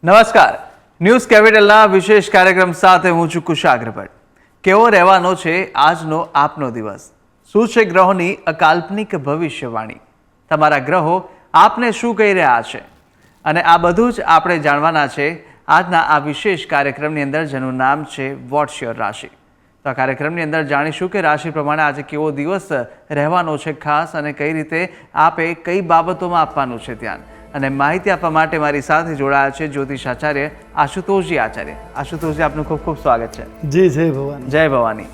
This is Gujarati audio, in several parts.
નમસ્કાર, ન્યૂઝ કેપિટલના વિશેષ કાર્યક્રમ સાથે હું છું કુશાગ્ર ભટ્ટ. કેવો રહેવાનો છે આજનો આપનો દિવસ? શું છે ગ્રહોની અકાલ્પનિક ભવિષ્યવાણી? તમારા ગ્રહો આપને શું કહી રહ્યા છે? અને આ બધું જ આપણે જાણવાના છે આજના આ વિશેષ કાર્યક્રમની અંદર, જેનું નામ છે વોટ્સ યોર રાશિ. તો આ કાર્યક્રમની અંદર જાણીશું કે રાશિ પ્રમાણે આજે કેવો દિવસ રહેવાનો છે ખાસ, અને કઈ રીતે આપે કઈ બાબતોમાં આપવાનું છે ધ્યાન. અને માહિતી આપવા માટે મારી સાથે જોડાયા છે જ્યોતિષ આચાર્ય આશુતોષજી આચાર્ય. આશુતોષજી, આપનું ખૂબ ખૂબ સ્વાગત છે. જી, જય ભવાની. જય ભવાની.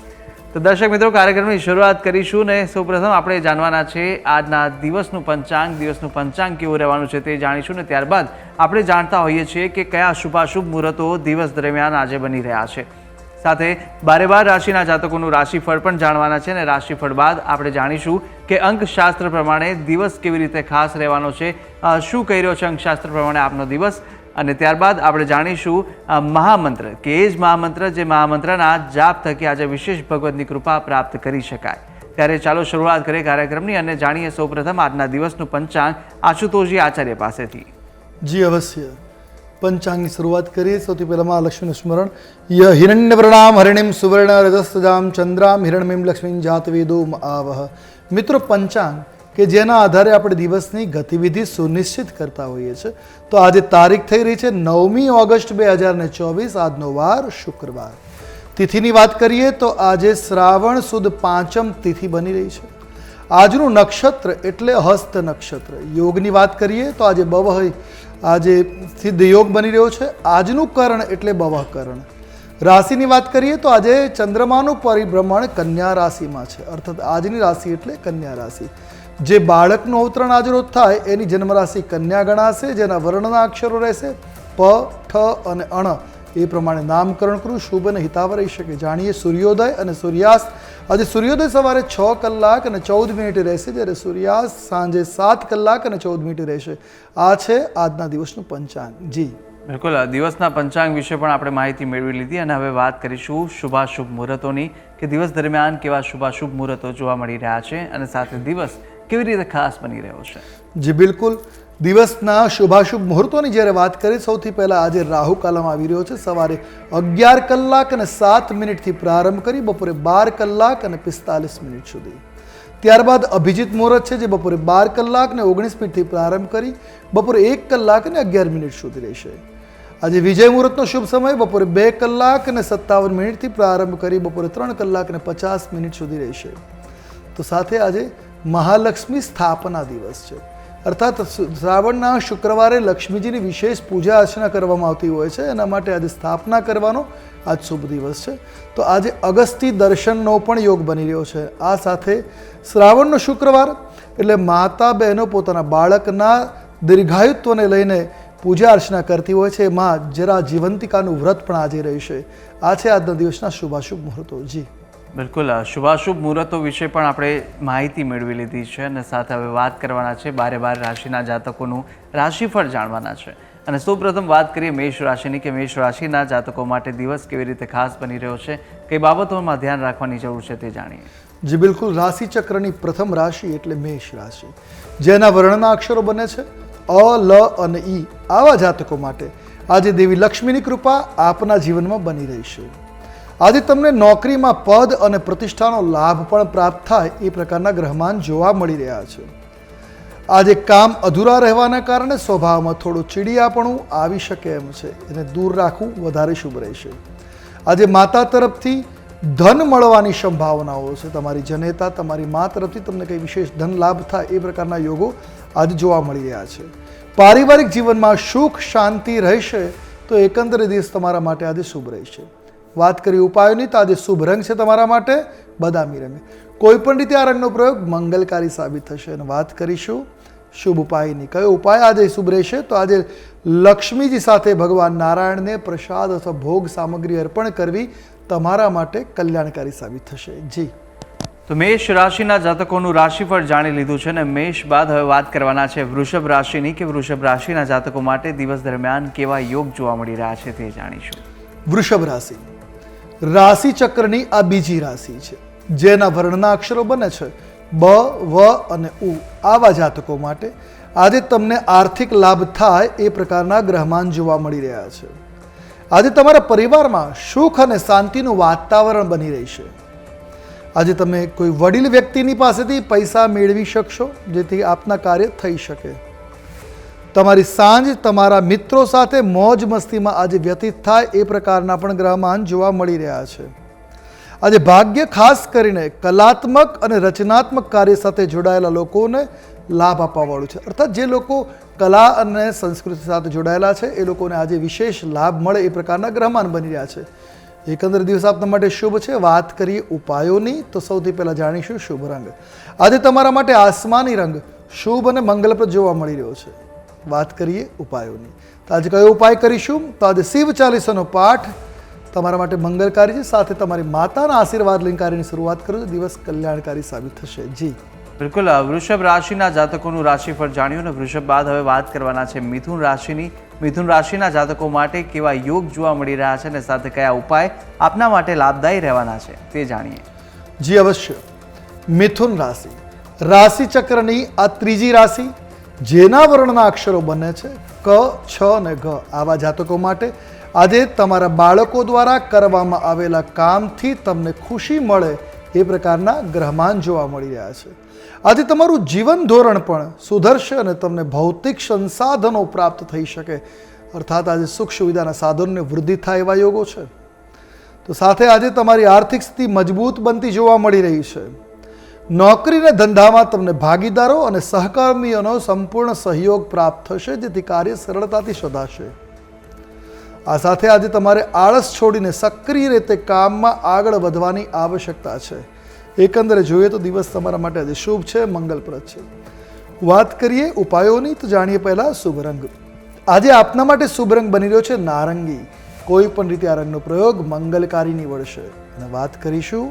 તો દર્શક મિત્રો, કાર્યક્રમની શરૂઆત કરીશું ને સૌપ્રથમ આપણે જાણવાના છે આજના દિવસનું પંચાંગ કેવું રહેવાનું છે તે જાણીશું ને ત્યારબાદ આપણે જાણતા હોઈએ છીએ કે કયા શુભાશુભ મુહૂર્તો દિવસ દરમિયાન આજે બની રહ્યા છે. સાથે 12 રાશિના જાતકોનું રાશિફળ પણ જાણવાના છે અને રાશિફળ બાદ આપણે જાણીશું કે અંકશાસ્ત્ર પ્રમાણે દિવસ કેવી રીતે ખાસ રહેવાનો છે, શું કહી રહ્યો છે અંકશાસ્ત્ર પ્રમાણે આપનો દિવસ. અને ત્યારબાદ આપણે જાણીશું મહામંત્ર, કે એ જ મહામંત્ર જે મહામંત્રના જાપ થકી આજે વિશેષ ભગવદની કૃપા પ્રાપ્ત કરી શકાય. ત્યારે ચાલો શરૂઆત કરીએ કાર્યક્રમની અને જાણીએ સૌપ્રથમ આજના દિવસનું પંચાંગ આશુતોષજી આચાર્ય પાસેથી. જી અવશ્ય. પંચાંગની શરૂઆત કરીએ. સૌથી પહેલાં મહાલક્ષ્મીનું સ્મરણ. ય હિરણ્યવર્ણામ હરિણીમ સુવર્ણ રજસ્તજામ ચંદ્રામ હિરણમીમ લક્ષ્મીમ જાતવેદો આવહ. મિત્રો, પંચાંગ કે જેના આધારે આપણે દિવસની ગતિવિધિ સુનિશ્ચિત કરતા હોઈએ છીએ. તો આજે તારીખ થઈ રહી છે 9મી ઓગસ્ટ 2024. આજનો વાર શુક્રવાર. તિથિની વાત કરીએ તો આજે શ્રાવણ સુદ 5મ તિથિ બની રહી છે. આજનું નક્ષત્ર એટલે હસ્ત નક્ષત્ર. યોગની વાત કરીએ તો આજે આજે સિદ્ધ યોગ બની રહ્યો છે. આજનું કરણ એટલે બવહ કરણ. રાશિની વાત કરીએ તો આજે ચંદ્રમાનું પરિભ્રમણ કન્યા રાશિમાં છે, અર્થાત આજની રાશિ એટલે કન્યા રાશિ. જે બાળકનું અવતરણ આજરોજ થાય એની જન્મ રાશિ કન્યા ગણાશે, જેના વર્ણના અક્ષરો રહેશે પ, ઠ અને અણ. એ પ્રમાણે નામકરણ કરવું શુભ અને હિતાવ રહી શકે. જાણીએ સૂર્યોદય અને સૂર્યાસ્ત. આજે સૂર્યોદય સવારે 6 કલાક અને 14 મિનિટે રહેશે, જ્યારે સૂર્યાસ્ત સાંજે 7 કલાક અને 14 મિનિટે રહેશે. આ છે આજના દિવસનું પંચાંગ. જી બિલકુલ, દિવસના પંચાંગ વિશે પણ આપણે માહિતી મેળવી લીધી અને હવે વાત કરીશું શુભાશુભ મુહૂર્તોની, કે દિવસ દરમિયાન કેવા શુભાશુભ મુહૂર્તો જોવા મળી રહ્યા છે અને સાથે દિવસ કેવી રીતે ખાસ બની રહ્યો છે. જી બિલકુલ. દિવસના શુભાશુભ મુહૂર્તોની જ્યારે વાત કરીએ, સૌથી પહેલાં આજે રાહુ કાલમ આવી રહ્યો છે. સવારે 11 કલાક અને 7 મિનિટથી પ્રારંભ કરી બપોરે 12 કલાક અને 45 મિનિટ સુધી. ત્યારબાદ અભિજીત મુહૂર્ત છે, જે બપોરે 12 કલાક અને 19 મિનિટથી પ્રારંભ કરી બપોરે 1 કલાક અને 11 મિનિટ સુધી રહેશે. આજે વિજય મુહૂર્તનો શુભ સમય બપોરે 2 કલાક અને 57 મિનિટથી પ્રારંભ કરી બપોરે 3 કલાક અને 50 મિનિટ સુધી રહેશે. તો સાથે આજે મહાલક્ષ્મી સ્થાપના દિવસ છે, અર્થાત શ્રાવણના શુક્રવારે લક્ષ્મીજીની વિશેષ પૂજા અર્ચના કરવામાં આવતી હોય છે. એના માટે આજે સ્થાપના કરવાનો આજ શુભ દિવસ છે. તો આજે અગસ્ત્ય દર્શનનો પણ યોગ બની રહ્યો છે. આ સાથે શ્રાવણનો શુક્રવાર એટલે માતા બહેનો પોતાના બાળકના દીર્ઘાયુત્વને લઈને પૂજા અર્ચના કરતી હોય છે. એમાં જરા જીવંતિકાનું વ્રત પણ આજે રહેશે. આ છે આજના દિવસના શુભાશુભ મુહૂર્તો. જી બિલકુલ, શુભાશુભ મુહૂર્તો વિશે પણ આપણે માહિતી મેળવી લીધી છે અને સાથે હવે વાત કરવાના છે 12 રાશિના જાતકોનું રાશિફળ જાણવાના છે. અને સૌપ્રથમ વાત કરીએ મેષ રાશિની, કે મેષ રાશિના જાતકો માટે દિવસ કેવી રીતે ખાસ બની રહ્યો છે, કઈ બાબતોમાં ધ્યાન રાખવાની જરૂર છે તે જાણીએ. જી બિલકુલ. રાશિ ચક્રની પ્રથમ રાશિ એટલે મેષ રાશિ, જેના વર્ણના અક્ષરો બને છે અ, લ અને ઈ. આવા જાતકો માટે આજે દેવી લક્ષ્મીની કૃપા આપના જીવનમાં બની રહી છે. આજે તમને નોકરીમાં પદ અને પ્રતિષ્ઠાનો લાભ પણ પ્રાપ્ત થાય એ પ્રકારના ગ્રહમાન જોવા મળી રહ્યા છે. આજે કામ અધૂરા રહેવાના કારણે સ્વભાવમાં થોડું ચીડિયાપણું આવી શકે એમ છે. એને દૂર રાખવું વધારે શુભ રહેશે. આજે માતા તરફથી ધન મળવાની સંભાવનાઓ છે. તમારી જનેતા, તમારી મા તરફથી તમને કંઈ વિશેષ ધન લાભ થાય એ પ્રકારના યોગો આજે જોવા મળી રહ્યા છે. પારિવારિક જીવનમાં સુખ શાંતિ રહેશે. તો એકંદરે દિવસ તમારા માટે આજે શુભ રહેશે. વાત કરીએ ઉપાયોની, તો આજે શુભ રંગ છે તમારા માટે બદામી રંગ. કોઈ પણ રીતે આ રંગનો પ્રયોગ મંગલકારી સાબિત થશે. અને વાત કરીશું શુભ ઉપાયની. કયો ઉપાય આજે શુભ રહેશે? તો આજે લક્ષ્મીજી સાથે ભગવાન નારાયણને પ્રસાદ અથવા ભોગ સામગ્રી અર્પણ કરવી તમારા માટે કલ્યાણકારી સાબિત થશે. જી તો મેષ રાશિના જાતકોનું રાશિફળ જાણી લીધું છે અને મેષ બાદ હવે વાત કરવાના છે વૃષભ રાશિની, કે વૃષભ રાશિના જાતકો માટે દિવસ દરમિયાન કેવા યોગ જોવા મળી રહ્યા છે તે જાણીશું. વૃષભ રાશિ રાશિ ચક્રની આ બીજી રાશિ છે, જેના વર્ણના અક્ષરો બને છે બ, વ અને ઉ. આવા જાતકો માટે આજે તમને આર્થિક લાભ થાય એ પ્રકારના ગ્રહમાન જોવા મળી રહ્યા છે. આજે તમારા પરિવારમાં સુખ અને શાંતિનું વાતાવરણ બની રહેશે. આજે તમે કોઈ વડીલ વ્યક્તિની પાસેથી પૈસા મેળવી શકશો, જેથી આપના કાર્ય થઈ શકે. તમારી સાંજ તમારા મિત્રો સાથે મોજ મસ્તીમાં આજે વ્યતીત થાય એ પ્રકારના પણ ગ્રહમાન જોવા મળી રહ્યા છે. આજે ભાગ્ય ખાસ કરીને કલાત્મક અને રચનાત્મક કાર્ય સાથે જોડાયેલા લોકોને લાભ આપવાવાળું છે. અર્થાત જે લોકો કલા અને સંસ્કૃતિ સાથે જોડાયેલા છે એ લોકોને આજે વિશેષ લાભ મળે એ પ્રકારના ગ્રહમાન બની રહ્યા છે. એકંદર દિવસ આપના માટે શુભ છે. વાત કરીએ ઉપાયોની, તો સૌથી પહેલાં જાણીશું શુભ રંગ. આજે તમારા માટે આસમાની રંગ શુભ અને મંગલપ્રદ જોવા મળી રહ્યો છે. વાત કરીએ ઉપાયોની, તો આજે કયો ઉપાય કરીશું? તો આજે શિવ ચાલીસાનો પાઠ તમારા માટે મંગલકારી છે. સાથે તમારી માતાના આશીર્વાદ લઈને કાર્યની શરૂઆત કરો તો દિવસ કલ્યાણકારી સાબિત થશે. જી બિલકુલ, વૃષભ રાશિના જાતકોનું રાશિફળ જાણ્યું ને વૃષભ બાદ હવે વાત કરવાના છે મિથુન રાશિની. મિથુન રાશિના જાતકો માટે કેવા યોગ જોવા મળી રહ્યા છે અને સાથે કયા ઉપાય આપના માટે લાભદાયી રહેવાના છે તે જાણીએ. જી અવશ્ય. મિથુન રાશિ, રાશિ ચક્રની આ ત્રીજી રાશિ, જેના વર્ણના અક્ષરો બને છે ક, છ અને ઘ. આવા જાતકો માટે આજે તમારા બાળકો દ્વારા કરવામાં આવેલા કામથી તમને ખુશી મળે એ પ્રકારના ગ્રહમાન જોવા મળી રહ્યા છે. આજે તમારું જીવન ધોરણ પણ સુધરશે અને તમને ભૌતિક સંસાધનો પ્રાપ્ત થઈ શકે. અર્થાત આજે સુખ સુવિધાના સાધનોને વૃદ્ધિ થાય એવા યોગો છે. તો સાથે આજે તમારી આર્થિક સ્થિતિ મજબૂત બનતી જોવા મળી રહી છે. નોકરી અને ધંધામાં તમને ભાગીદારો અને સહકર્મીઓનો સંપૂર્ણ સહયોગ પ્રાપ્ત થશે, જેથી કાર્ય સરળતાથી શોધાશે. આ સાથે આજે તમારે આળસ છોડીને સક્રિય રીતે કામમાં આગળ વધવાની આવશ્યકતા છે. એકંદરે જોઈએ તો દિવસ તમારા માટે આજે શુભ છે, મંગલપ્રદ છે. વાત કરીએ ઉપાયોની, તો જાણીએ પહેલા શુભ રંગ. આજે આપના માટે શુભ રંગ બની રહ્યો છે નારંગી. કોઈ પણ રીતે આ રંગનો પ્રયોગ મંગલકારી નીવડશે. અને વાત કરીશું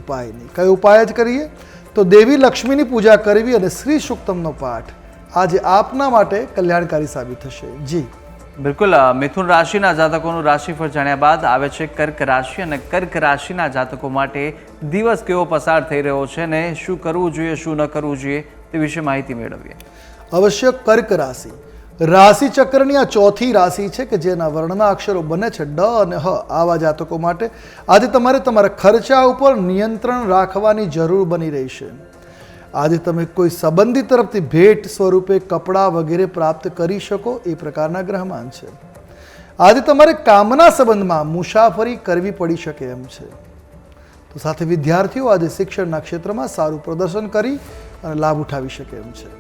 ઉપાયની. કયો ઉપાય જ કરીએ? તો દેવી લક્ષ્મીની પૂજા કરવી અને શ્રી સુક્તમનો પાઠ આજે આપના માટે કલ્યાણકારી સાબિત થશે. જી બિલકુલ, મિથુન રાશિના જાતકોનું રાશિફળ જાણ્યા બાદ આવે છે કર્ક રાશિ. અને કર્ક રાશિના જાતકો માટે દિવસ કેવો પસાર થઈ રહ્યો છે ને શું કરવું જોઈએ, શું ન કરવું જોઈએ તે વિશે માહિતી મેળવીએ. અવશ્ય. કર્ક રાશિ રાશિ ચક્રની આ ચોથી રાશિ છે કે જેના વર્ણના અક્ષરો બને છે ડ અને હ. આવા જાતકો માટે આજે તમારે તમારા ખર્ચા ઉપર નિયંત્રણ રાખવાની જરૂર બની રહી છે. આજે તમે કોઈ સંબંધી તરફથી ભેટ સ્વરૂપે કપડાં વગેરે પ્રાપ્ત કરી શકો એ પ્રકારના ગ્રહમાન છે. આજે તમારે કામના સંબંધમાં મુસાફરી કરવી પડી શકે એમ છે. તો સાથે વિદ્યાર્થીઓ આજે શિક્ષણના ક્ષેત્રમાં સારું પ્રદર્શન કરી અને લાભ ઉઠાવી શકે એમ છે.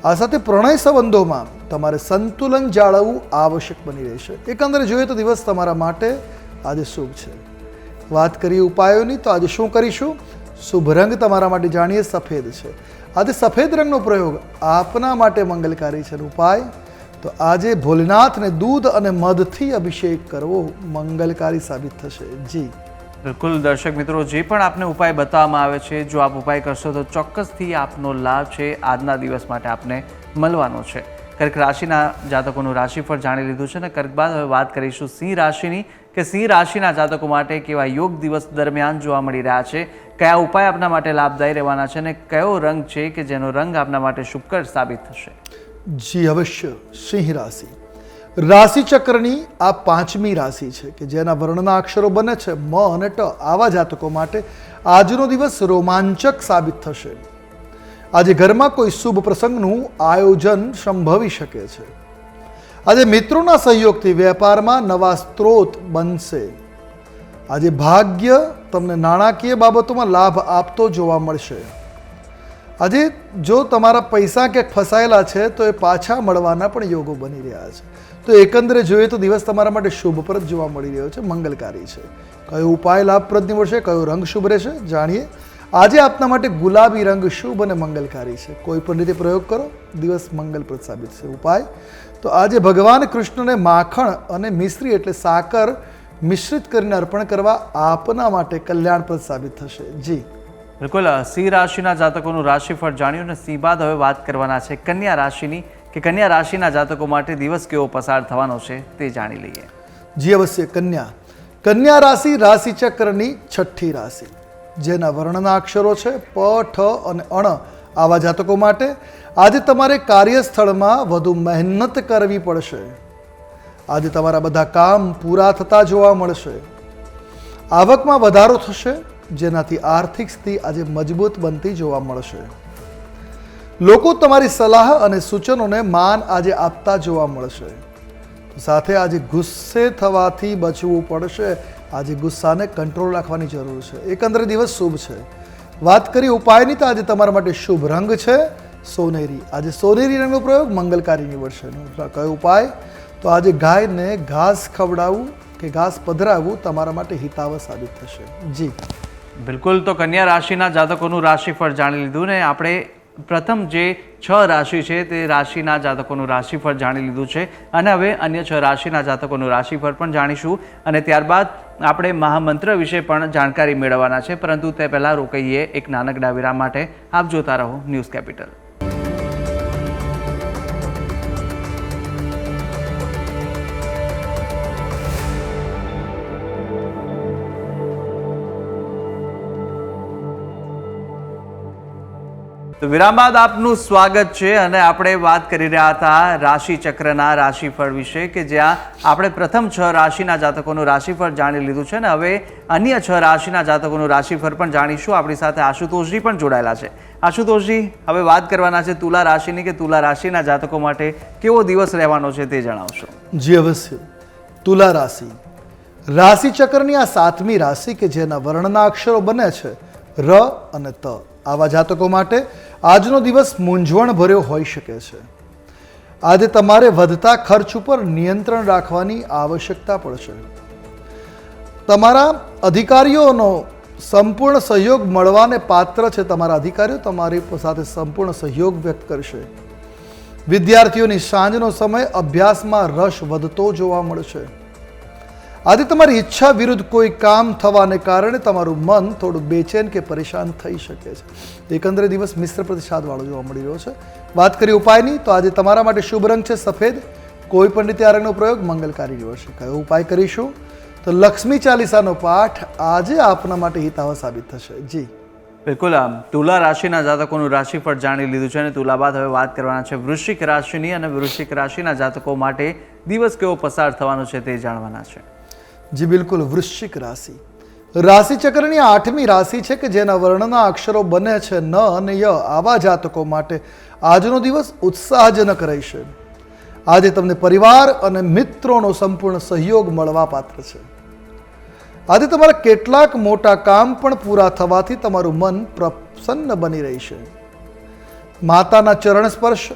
આ સાથે પ્રણય સંબંધોમાં તમારે સંતુલન જાળવવું આવશ્યક બની રહેશે. એકંદરે જોઈએ તો દિવસ તમારા માટે આજે શુભ છે. વાત કરીએ ઉપાયોની, તો આજે શું કરીશું? શુભ રંગ તમારા માટે જાણીએ સફેદ છે. આજે સફેદ રંગનો પ્રયોગ આપના માટે મંગલકારી છે. ઉપાય તો આજે ભોલેનાથને દૂધ અને મધથી અભિષેક કરવો મંગલકારી સાબિત થશે. જી બિલકુલ દર્શક મિત્રો, જે પણ આપને ઉપાય બતાવવામાં આવે છે, જો આપ ઉપાય કરશો તો ચોક્કસથી આપનો લાભ છે આજના દિવસ માટે આપને મળવાનો છે. કર્ક રાશિના જાતકોનું રાશિફળ જાણી લીધું છે ને કર્ક બાદ હવે વાત કરીશું સિંહ રાશિની કે સિંહ રાશિના જાતકો માટે કેવા યોગ દિવસ દરમિયાન જોવા મળી રહ્યા છે, કયા ઉપાય આપના માટે લાભદાયી રહેવાના છે અને કયો રંગ છે કે જેનો રંગ આપના માટે શુભકર સાબિત થશે. જી અવશ્ય. સિંહ રાશિ રાશિ ચક્રની આ પાંચમી રાશિ છે કે જેના વર્ણના અક્ષરો બને છે મ અને ટ. આવા જાતકો માટે આજનો દિવસ રોમાંચક સાબિત થશે. આજે ઘરમાં કોઈ શુભ પ્રસંગનું આયોજન સંભવી શકે છે. આજે મિત્રોના સહયોગથી વેપારમાં નવા સ્ત્રોત બનશે. આજે ભાગ્ય તમને નાણાકીય બાબતોમાં લાભ આપતો જોવા મળશે. આજે જો તમારા પૈસા ક્યાંક ફસાયેલા છે તો એ પાછા મળવાના પણ યોગો બની રહ્યા છે. તો એકંદરે જોઈએ તો દિવસ તમારા માટે શુભપ્રદ જોવા મળી રહ્યો છે, મંગલકારી છે. કયો ઉપાય લાભપ્રદ નીવડશે, કયો રંગ શુભ રહેશે જાણીએ. આજે આપના માટે ગુલાબી રંગ શુભ અને મંગલકારી છે. કોઈ પણ રીતે પ્રયોગ કરો, દિવસ મંગલપ્રદ સાબિત છે. ઉપાય તો આજે ભગવાન કૃષ્ણને માખણ અને મિશ્રી એટલે સાકર મિશ્રિત કરીને અર્પણ કરવા આપના માટે કલ્યાણપ્રદ સાબિત થશે. જી બિલકુલ, સિંહ રાશિના જાતકોનું રાશિફળ જાણ્યું અને સિંહ બાદ હવે વાત કરવાના છે કન્યા રાશિની કે કન્યા રાશિના જાતકો માટે દિવસ કેવો પસાર થવાનો છે તે જાણી લઈએ. જી અવશ્ય. કન્યા રાશિ રાશિચક્રની છઠ્ઠી રાશિ, જેના વર્ણના અક્ષરો છે પ, ઠ અને અણ. આવા જાતકો માટે આજે તમારે કાર્યસ્થળમાં વધુ મહેનત કરવી પડશે. આજે તમારા બધા કામ પૂરા થતા જોવા મળશે. આવકમાં વધારો થશે, જેનાથી આર્થિક સ્થિતિ આજે મજબૂત બનતી જોવા મળશે. લોકો તમારી સલાહ અને સૂચનોને માન આજે આપતા જોવા મળશે. સાથે આજે ગુસ્સે થવાથી બચવું પડશે. આજે ગુસ્સાને કંટ્રોલ રાખવાની જરૂર છે. એકંદરે દિવસ શુભ છે. વાત કરી ઉપાયની તો આજે તમારા માટે શુભ રંગ છે સોનેરી. આજે સોનેરી રંગનો પ્રયોગ મંગલકારી નીવડશે. કયો ઉપાય? તો આજે ગાયને ઘાસ ખવડાવવું કે ઘાસ પધરાવવું તમારા માટે હિતાવહ સાબિત થશે. જી બિલકુલ. તો કન્યા રાશિના જાતકોનું રાશિફળ જાણી લીધું ને આપણે પ્રથમ જે 6 રાશિ છે તે રાશિના જાતકોનું રાશિફળ જાણી લીધું છે અને હવે અન્ય 6 રાશિના જાતકોનું રાશિફળ પણ જાણીશું અને ત્યારબાદ આપણે મહામંત્ર વિશે પણ જાણકારી મેળવવાના છે. પરંતુ તે પહેલાં રોકાઈએ એક નાનકડા વિરામ માટે. આપ જોતા રહો ન્યૂઝ કેપિટલ. તો વિરામ બાદ આપનું સ્વાગત છે અને આપણે વાત કરી રહ્યા હતા રાશિ ચક્રના રાશિફળ વિશે કે જ્યાં આપણે પ્રથમ 6 રાશિના જાતકોનું રાશિફળ જાણી લીધું છે ને હવે અન્ય 6 રાશિના જાતકોનું રાશિફળ પણ જાણીશું. આપણી સાથે આશુતોષજી પણ જોડાયેલા છે. આશુતોષજી, હવે વાત કરવાના છે તુલા રાશિની કે તુલા રાશિના જાતકો માટે કેવો દિવસ રહેવાનો છે તે જણાવશો. જી અવશ્ય. તુલા રાશિ રાશિ ચક્રની આ 7મી રાશિ કે જેના વર્ણના અક્ષરો બને છે ર અને ત. આવા જાતકો માટે આજનો દિવસ મૂંઝવણ ભર્યો હોઈ શકે છે. આજે તમારે વધતા ખર્ચ ઉપર નિયંત્રણ રાખવાની આવશ્યકતા પડશે. તમારા અધિકારીઓનો સંપૂર્ણ સહયોગ મળવાને પાત્ર છે. તમારા અધિકારીઓ તમારી સાથે સંપૂર્ણ સહયોગ વ્યક્ત કરશે. વિદ્યાર્થીઓની સાંજનો સમય અભ્યાસમાં રસ વધતો જોવા મળશે. આજે તમારી ઈચ્છા વિરુદ્ધ કોઈ કામ થવાને કારણે તમારું મન થોડું બેચેન કે પરેશાન થઈ શકે છે. એકંદરે દિવસ મિશ્ર પ્રતિસાદવાળો જોવા મળી રહ્યો છે. વાત કરી ઉપાયની તો આજે તમારા માટે શુભ રંગ છે સફેદ. કોઈ પણ રીતે આ રંગનો પ્રયોગ મંગલકારી નીવડશે. કયો ઉપાય કરીશું? તો લક્ષ્મી ચાલીસાનો પાઠ આજે આપના માટે હિતાવહ સાબિત થશે. જી બિલકુલ. આમ તુલા રાશિના જાતકોનું રાશિફળ જાણી લીધું છે અને તુલા બાદ હવે વાત કરવાના છે વૃશ્ચિક રાશિની અને વૃશ્ચિક રાશિના જાતકો માટે દિવસ કેવો પસાર થવાનો છે તે જાણવાના છે. જી બિલકુલ. વૃશ્ચિક રાશિ રાશિ ચક્રની 8મી રાશિ છે કે જેના વર્ણના અક્ષરો બને છે ન અને ય. આવા જાતકો માટે આજનો દિવસ ઉત્સાહજનક રહેશે. આજે તમને પરિવાર અને મિત્રોનો સંપૂર્ણ સહયોગ મળવા પાત્ર છે. આજે તમારા કેટલાક મોટા કામ પણ પૂરા થવાથી તમારું મન પ્રસન્ન બની રહેશે. માતાના ચરણ સ્પર્શ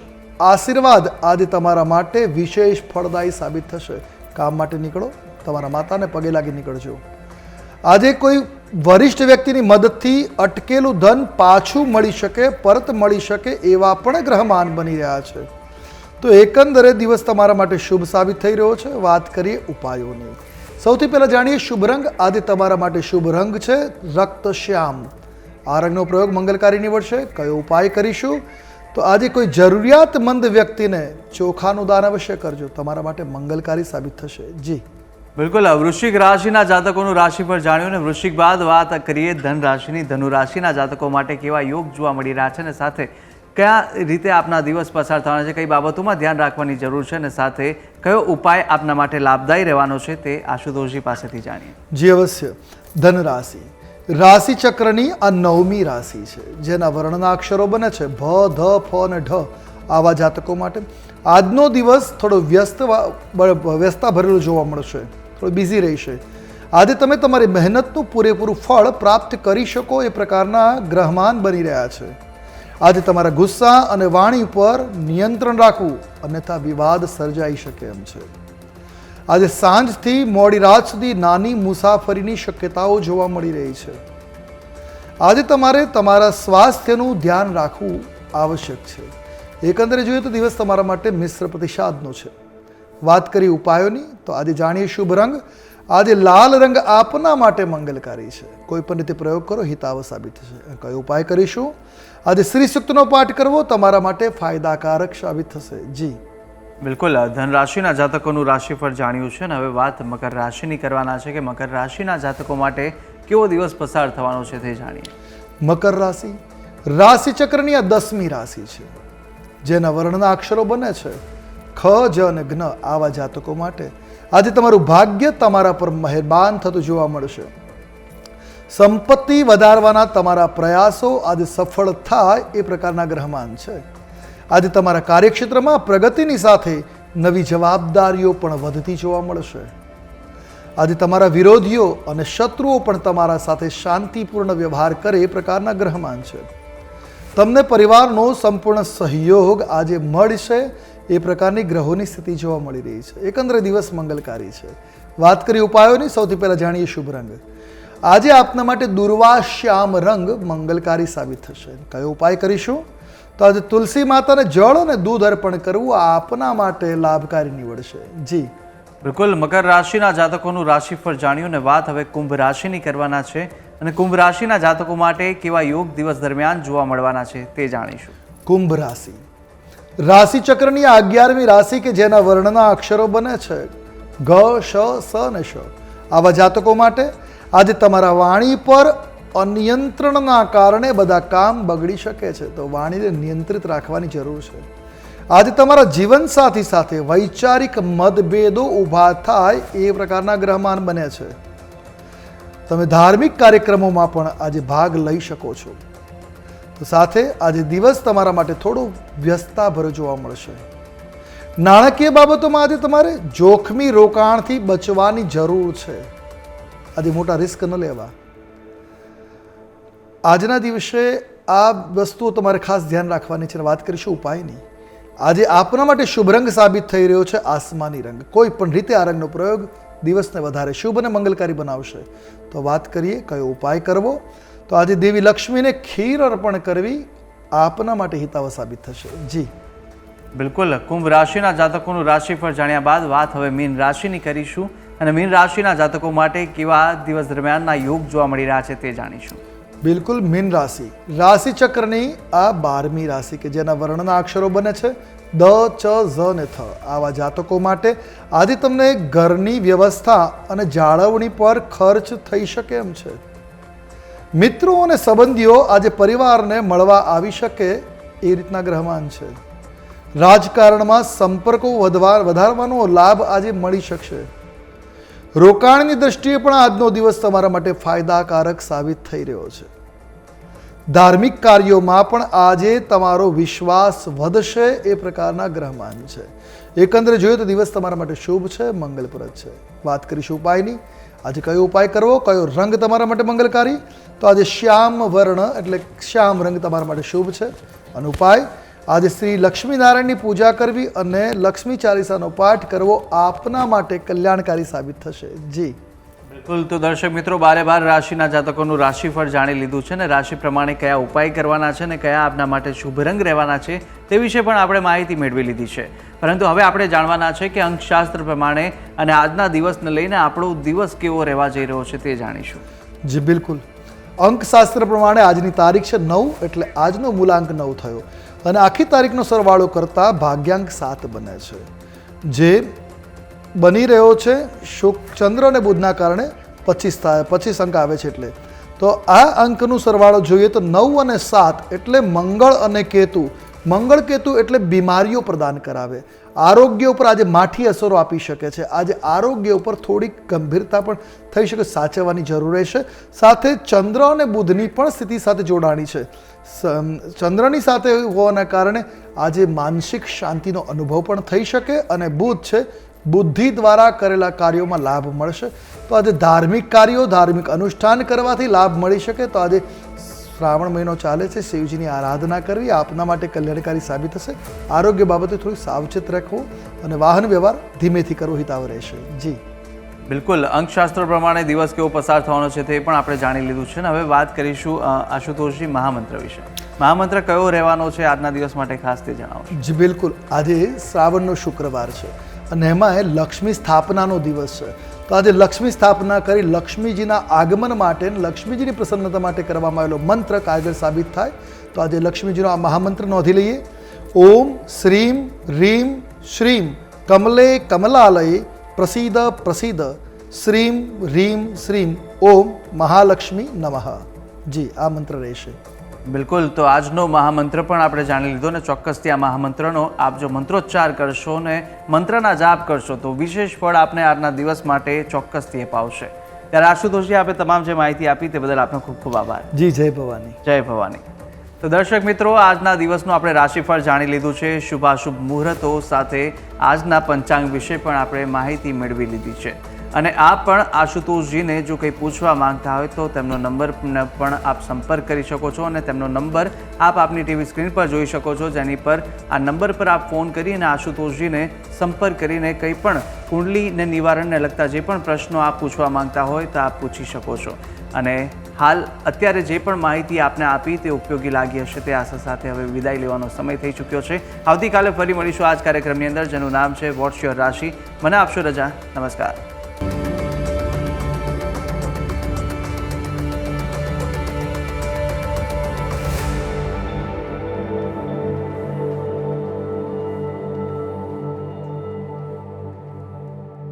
આશીર્વાદ આજે તમારા માટે વિશેષ ફળદાયી સાબિત થશે. કામ માટે નીકળો, તમારા માતાને પગે લાગી નીકળજો. આજે કોઈ વરિષ્ઠ વ્યક્તિની મદદથી અટકેલું ધન પાછું મળી શકે, પરત મળી શકે એવા પણ ગ્રહમાન બની રહ્યા છે. તો એકંદરે દિવસ તમારા માટે શુભ સાબિત થઈ રહ્યો છે. વાત કરીએ ઉપાયોની. સૌથી પહેલાં જાણીએ શુભ રંગ. આજે તમારા માટે શુભ રંગ છે રક્ત શ્યામ. આ રંગનો પ્રયોગ મંગલકારી નીવડશે. કયો ઉપાય કરીશું? તો આજે કોઈ જરૂરિયાતમંદ વ્યક્તિને ચોખાનું દાન અવશ્ય કરજો. તમારા માટે મંગલકારી સાબિત થશે. જી બિલકુલ. વૃશ્ચિક રાશિના જાતકોનું રાશિફળ જાણ્યું ને વૃશ્ચિક બાદ વાત કરીએ ધન રાશિની. ધનુ રાશિના જાતકો માટે કેવા યોગ જોવા મળી રહ્યા છે અને સાથે કયા રીતે આપના દિવસ પસાર થવાના છે, કઈ બાબતોમાં ધ્યાન રાખવાની જરૂર છે અને સાથે કયો ઉપાય આપના માટે લાભદાયી રહેવાનો છે તે આશુતોષજી પાસેથી જાણીએ. જી અવશ્ય. ધન રાશિ રાશિ ચક્રની આ 9મી રાશિ છે જેના વર્ણના અક્ષરો બને છે ભ, ધ, ફ અને ઢ. આવા જાતકો માટે આજનો દિવસ થોડો વ્યસ્તતા ભરેલો જોવા મળશે. થોડો બિઝી રહેશે. આજે તમે તમારી મહેનતનું પૂરેપૂરું ફળ પ્રાપ્ત કરી શકો એ પ્રકારના ગ્રહમાન બની રહ્યા છે. આજે તમારા ગુસ્સા અને વાણી ઉપર નિયંત્રણ રાખવું અન્યથા વિવાદ સર્જાઈ શકે એમ છે. આજે સાંજથી મોડી રાત સુધી નાની મુસાફરીની શક્યતાઓ જોવા મળી રહી છે. આજે તમારે તમારા સ્વાસ્થ્યનું ધ્યાન રાખવું આવશ્યક છે. એકંદરે જોઈએ તો દિવસ તમારા માટે મિશ્ર પ્રતિસાદનો છે. વાત કરી ઉપાયોની તો આજે જાણીએ શુભ રંગ. આજે લાલ રંગ આપના માટે મંગલકારી છે. કોઈ પણ રીતે પ્રયોગ કરો, હિતાવહ સાબિત થશે. કયો ઉપાય કરીશું? આજે શ્રી સૂક્તનો પાઠ કરવો તમારા માટે ફાયદાકારક સાબિત થશે. જી બિલકુલ. ધન રાશિના જાતકોનું રાશિફળ જાણ્યું છે ને હવે વાત મકર રાશિની કરવાના છે કે મકર રાશિના જાતકો માટે કેવો દિવસ પસાર થવાનો છે તે જાણીએ. મકર રાશિ રાશિચક્રની આ 10મી રાશિ છે, જેના વર્ણના અક્ષરો બને છે ખ, જ અને જ્ઞ. આવા જાતકો માટે આજે તમારું ભાગ્ય તમારા પર મહેરબાન થતું જોવા મળશે. સંપત્તિ વધારવાના તમારા પ્રયાસો આજે સફળ થાય એ પ્રકારના ગ્રહમાન છે. આજે તમારા કાર્યક્ષેત્રમાં પ્રગતિની સાથે નવી જવાબદારીઓ પણ વધતી જોવા મળશે. આજે તમારા વિરોધીઓ અને શત્રુઓ પણ તમારા સાથે શાંતિપૂર્ણ વ્યવહાર કરે એ પ્રકારના ગ્રહમાન છે. તમને પરિવારનો સંપૂર્ણ સહયોગ આજે મળશે એ પ્રકારની ગ્રહોની સ્થિતિ જોવા મળી રહી છે. એકંદરે દિવસ મંગલકારી છે. વાત કરી ઉપાયોની, સૌથી પહેલા જાણીએ શુભ રંગ. આજે આપના માટે દુર્વા શ્યામ રંગ મંગલકારી સાબિત થશે. કયો ઉપાય કરીશું? તો આજે તુલસી માતાને જળ અને દૂધ અર્પણ કરવું આપના માટે લાભકારી નીવડશે. જી બિલકુલ, મકર રાશિના જાતકોનું રાશિફળ જાણ્યું ને વાત હવે કુંભ રાશિની કરવાના છે. અને કુંભ રાશિના જાતકો માટે કેવા યોગ દિવસ દરમિયાન જોવા મળવાના છે તે જાણીશું. કુંભ રાશિ રાશિ ચક્રની આ 11મી રાશિ કે જેના વર્ણના અક્ષરો બને છે ગ, શ, સ અને શ. આવા જાતકો માટે આજે તમારા વાણી પર અનિયંત્રણના કારણે બધા કામ બગડી શકે છે, તો વાણીને નિયંત્રિત રાખવાની જરૂર છે. આજે તમારા જીવનસાથી સાથે વૈચારિક મતભેદો ઊભા થાય એ પ્રકારના ગ્રહમાન બને છે. તમે ધાર્મિક કાર્યક્રમોમાં પણ આજે ભાગ લઈ શકો છો. તો સાથે આજે દિવસ તમારા માટે થોડો વ્યસ્તતાભર્યો જોવા મળશે. નાણાકીય બાબતોમાં આજે તમારે જોખમી રોકાણથી બચવાની જરૂર છે. આજે મોટા રિસ્ક ન લેવા. આજના દિવસે આ વસ્તુઓ તમારે ખાસ ધ્યાન રાખવાની છે. વાત કરીશું ઉપાયની. આજે આપના માટે શુભ રંગ સાબિત થઈ રહ્યો છે આસમાની રંગ. કોઈ પણ રીતે આ રંગનો પ્રયોગ દિવસને વધારે શુભ અને મંગલકારી બનાવશે. તો વાત કરીએ કયો ઉપાય કરવો. તો આજે દેવી લક્ષ્મીને ખીર અર્પણ કરવી આપના માટે હિતાવ સાબિત થશે. જી બિલકુલ, કુંભ રાશિના જાતકોનું રાશિફળ જાણ્યા બાદ વાત હવે મીન રાશિની કરીશું. અને મીન રાશિના જાતકો માટે કેવા દિવસ દરમિયાનના યોગ જોવા મળી રહ્યા છે તે જાણીશું. બિલકુલ, મીન રાશિ રાશિ ચક્રની આ 12મી રાશિ કે જેના વર્ણના અક્ષરો બને છે દ, ચ, ઝ અને થ. આવા જાતકો માટે આજે તમને ઘરની વ્યવસ્થા અને જાળવણી પર ખર્ચ થઈ શકે એમ છે. મિત્રો અને સંબંધીઓ આજે પરિવારને મળવા આવી શકે એ રીતના ગ્રહમાન છે. રાજકારણમાં સંપર્કો વધારવાનો લાભ આજે મળી શકશે. રોકાણની દ્રષ્ટિએ પણ આજનો દિવસ તમારા માટે ફાયદાકારક સાબિત થઈ રહ્યો છે. ધાર્મિક કાર્યોમાં પણ આજે તમારો વિશ્વાસ વધશે એ પ્રકારના ગ્રહમાન છે. એકંદરે જોઈએ તો દિવસ તમારા માટે શુભ છે, મંગલપ્રદ છે. વાત કરીશું ઉપાયની. આજે કયો ઉપાય કરવો, કયો રંગ તમારા માટે મંગલકારી? તો આજે શ્યામ વર્ણ એટલે શ્યામ રંગ તમારા માટે શુભ છે. અને ઉપાય આજે શ્રી લક્ષ્મીનારાયણની પૂજા કરવી અને લક્ષ્મી ચાલીસાનો પાઠ કરવો આપના માટે કલ્યાણકારી સાબિત થશે. જી બિલકુલ, તો દર્શક મિત્રો 12 રાશિના જાતકોનું રાશિફળ જાણી લીધું છે ને રાશિ પ્રમાણે કયા ઉપાય કરવાના છે ને કયા આપના માટે શુભ રંગ રહેવાના છે તે વિશે પણ આપણે માહિતી મેળવી લીધી છે. પરંતુ હવે આપણે જાણવાના છે કે અંકશાસ્ત્ર પ્રમાણે અને આજના દિવસને લઈને આપણો દિવસ કેવો રહેવા જઈ રહ્યો છે તે જાણીશું. જી બિલકુલ, અંકશાસ્ત્ર પ્રમાણે આજની તારીખ છે 9 એટલે આજનો મૂલાંક 9 થયો અને આખી તારીખનો સરવાળો કરતાં ભાગ્યાંક 7 બને છે, જે બની રહ્યો છે ચંદ્ર અને બુધના કારણે 25 અંક આવે છે. એટલે તો આ અંકનું સરવાળો જોઈએ તો 9 અને 7 એટલે મંગળ અને કેતુ. મંગળ કેતુ એટલે બીમારીઓ પ્રદાન કરાવે. આરોગ્ય ઉપર આજે માઠી અસરો આપી શકે છે. આજે આરોગ્ય ઉપર થોડીક ગંભીરતા પણ થઈ શકે, સાચવવાની જરૂર રહેશે. સાથે ચંદ્ર અને બુધની પણ સ્થિતિ સાથે જોડાણી છે. ચંદ્રની સાથે હોવાના કારણે આજે માનસિક શાંતિનો અનુભવ પણ થઈ શકે અને બુધ છે બુદ્ધિ દ્વારા કરેલા કાર્યોમાં લાભ મળશે. તો આજે ધાર્મિક કાર્યો, ધાર્મિક અનુષ્ઠાન કરવાથી લાભ મળી શકે. તો આજે શ્રાવણ મહિનો ચાલે છે, શિવજીની આરાધના કરવી આપના માટે કલ્યાણકારી સાબિત થશે. આરોગ્ય બાબતે થોડું સાવચેત રાખવું અને વાહન વ્યવહાર ધીમેથી કરવો હિતાવ રહેશે. જી બિલકુલ, અંકશાસ્ત્ર પ્રમાણે દિવસ કેવો પસાર થવાનો છે તે પણ આપણે જાણી લીધું છે ને હવે વાત કરીશું આશુતોષજી મહામંત્ર વિશે. મહામંત્ર કયો રહેવાનો છે આજના દિવસ માટે ખાસ તે જણાવો. જી બિલકુલ, આજે શ્રાવણનો શુક્રવાર છે અને એમાં લક્ષ્મી સ્થાપનાનો દિવસ છે. તો આજે લક્ષ્મી સ્થાપના કરી લક્ષ્મીજીના આગમન માટે, લક્ષ્મીજીની પ્રસન્નતા માટે કરવામાં આવેલો મંત્ર કારગર સાબિત થાય. તો આજે લક્ષ્મીજીનો આ મહામંત્ર નોંધી લઈએ. ઓમ શ્રીમ રીમ શ્રીમ કમલે કમલાલયે પ્રસિદ્ધ પ્રસિદ્ધ શ્રીમ રીમ શ્રીમ ઓમ મહાલક્ષ્મી નમઃ. જી આ મંત્ર રહેશે. બિલકુલ, તો આજનો મહામંત્ર પણ આપણે જાણી લીધો ને ચોક્કસથી આ મહામંત્રનો આપ જો મંત્રોચ્ચાર કરશો ને મંત્રના જાપ કરશો તો વિશેષ ફળ આપને આજના દિવસ માટે ચોક્કસથી અપાવશે. ત્યારે આશુતોષજી, આપે તમામ જે માહિતી આપી તે બદલ આપનો ખૂબ ખૂબ આભાર. જી જય ભવાની. જય ભવાની. તો દર્શક મિત્રો, આજના દિવસનું આપણે રાશિફળ જાણી લીધું છે. શુભાશુભ મુહૂર્તો સાથે આજના પંચાંગ વિશે પણ આપણે માહિતી મેળવી લીધી છે. અને આપ પણ આશુતોષજીને જો કંઈ પૂછવા માંગતા હોય તો તેમનો નંબર પણ આપ સંપર્ક કરી શકો છો અને તેમનો નંબર આપ આપની ટીવી સ્ક્રીન પર જોઈ શકો છો, જેની પર આ નંબર પર આપ ફોન કરીને આશુતોષજીને સંપર્ક કરીને કંઈ પણ કુંડલીને નિવારણને લગતા જે પણ પ્રશ્નો આપ પૂછવા માંગતા હોય તો આપ પૂછી શકો છો. અને હાલ અત્યારે જે પણ માહિતી આપને આપી તે ઉપયોગી લાગી હશે તે આશા સાથે હવે વિદાય લેવાનો સમય થઈ ચૂક્યો છે. આવતીકાલે ફરી મળીશું આ જ કાર્યક્રમની અંદર, જેનું નામ છે વોટ્સ યોર રાશિ. મને આપશો રજા. નમસ્કાર.